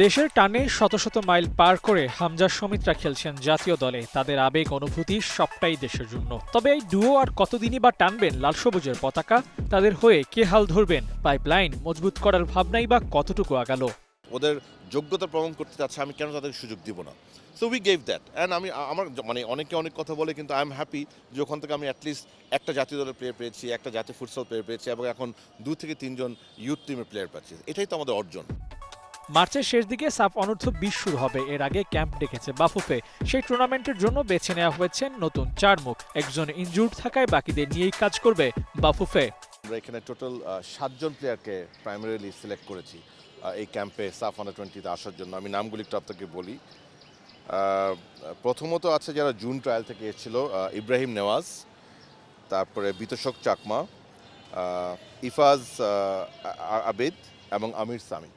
দেশের টানে শত শত মাইল পার করে হামজা সমিতরা খেলছেন জাতীয় দলে। তাদের আবেগ অনুভূতি সবটাই দেশের জন্য। তবে এই ডুও আর কতদিনই বা টানবেন লাল সবুজের পতাকা? তাদের হয়ে কে হাল ধরবেন? পাইপলাইন মজবুত করার ভাবনাই বা কতটুকু আগালো? ওদের যোগ্যতা প্রমাণ করতে চাচ্ছে, আমি কেন তাদের সুযোগ দিব না? So we gave that and আমার অনেকে অনেক কথা বলে, কিন্তু আই এম হ্যাপি যে ওখান থেকে আমি অ্যাটলিস্ট একটা জাতীয় দলের প্লেয়ার পেয়েছি, একটা জাতীয় ফুটসল প্লেয়ার পেয়েছি এবং এখন 2 থেকে 3 জন ইউথ টিমের প্লেয়ার পাচ্ছি। এটাই তো আমাদের অর্জন। মার্চের শেষ দিকে সাফ অনূর্ধ্ব 20 শুরু হবে। এর আগে ক্যাম্প ডেকেছে বাফুফে। সেই টুর্নামেন্টের জন্য বেছে নেওয়া হয়েছে নতুন 4 মুখ। একজন ইনজুর্ড থাকায় বাকিদের নিয়েই কাজ করবে বাফুফে। আমরা এখানে টোটাল 7 জন প্লেয়ারকে প্রাইমারিলি সিলেক্ট করেছি এই ক্যাম্পে সাফ আন্ডার-20-তে আসার জন্য। আমি নামগুলি একটু আপনাকে বলি। প্রথমত আছে যারা জুন ট্রায়াল থেকে এসেছিল, ইব্রাহিম নেওয়াজ, তারপরে বিতোষক চাকমা, ইফাজ আবেদ এবং আমির সামি।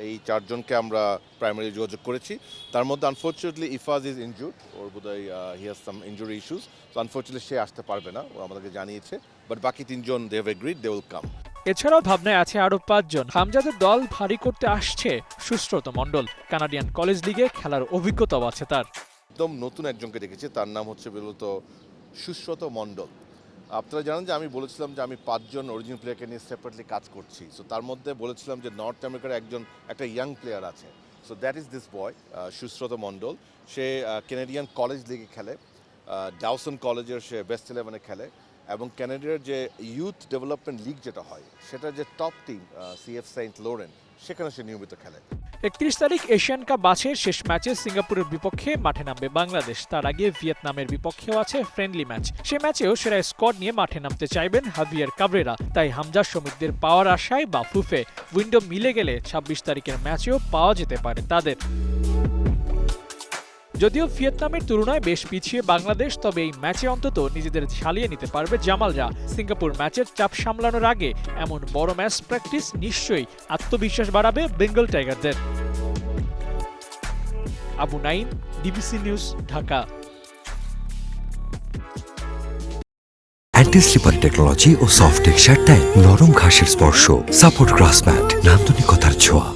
এই 4 জনকে আমরা প্রাইমারি যোগাযোগ করেছি। তার মধ্যে আনফর্চুনেটলি ইফাজ ইজ ইনজুর্ড, ওর বোধহয় he has some injury issues, so unfortunately সে আসতে পারবে না, ও আমাদেরকে জানিয়েছে। বাট বাকি 3 জন they have agreed, they will come. এছাড়াও ভাবনায় আছে আরও 5 জন। হামজাদের দল ভারী করতে আসছে সুশ্রত মণ্ডল। কানাডিয়ান কলেজ লিগে খেলার অভিজ্ঞতাও আছে তার। একদম নতুন একজনকে দেখেছি, তার নাম হচ্ছে মূলত সুশ্রত মণ্ডল। আপনারা জানেন যে আমি বলেছিলাম যে আমি 5 জন অরিজিনাল প্লেয়ারকে নিয়ে সেপারেটলি কাজ করছি। সো তার মধ্যে বলেছিলাম যে নর্থ আমেরিকার একটা ইয়াং প্লেয়ার আছে। So that is this boy Sushrut Mondal. সে ক্যানাডিয়ান কলেজ লিগে খেলে, ডাউসন কলেজের সে বেস্ট 11-এ খেলে এবং ক্যানাডিয়ার যে ইউথ ডেভেলপমেন্ট লিগ যেটা হয় সেটা যে top team CF Saint Lauren, সেখানে সে নিয়মিত খেলে। 31 তারিখ এশিয়ান কাপ বাছাইয়ের শেষ ম্যাচে সিঙ্গাপুরের বিপক্ষে মাঠে নামবে বাংলাদেশ। তার আগে ভিয়েতনামের বিপক্ষেও আছে ফ্রেন্ডলি ম্যাচ। সে ম্যাচেও সেরা স্কোয়াড নিয়ে মাঠে নামতে চাইবেন হাভিয়ার কাবরেরা। তাই হামজা সমিতদের পাওয়ার আশায় বাফুফে। উইন্ডো মিলে গেলে 26 তারিখের ম্যাচেও পাওয়া যেতে পারে তাদের। যদিও ভিয়েতনামের তুলনায় বেশ পিছিয়ে বাংলাদেশ, তবে এই ম্যাচে অন্তত নিজেদের ঝালিয়ে নিতে পারবে জামালরা। সিঙ্গাপুর ম্যাচের চাপ সামলানোর আগে এমন বড় ম্যাচ প্র্যাকটিস নিশ্চয়ই আত্মবিশ্বাস বাড়াবে বেঙ্গল টাইগারদের। Abu Naim, DBC news, Dhaka. Anti slippery technology ও সফট টেক্সচার টাইল, নরম ঘাসের স্পর্শ, সাপোর্ট গ্রাস ম্যাট, নান্দনিকতার ছোঁয়া।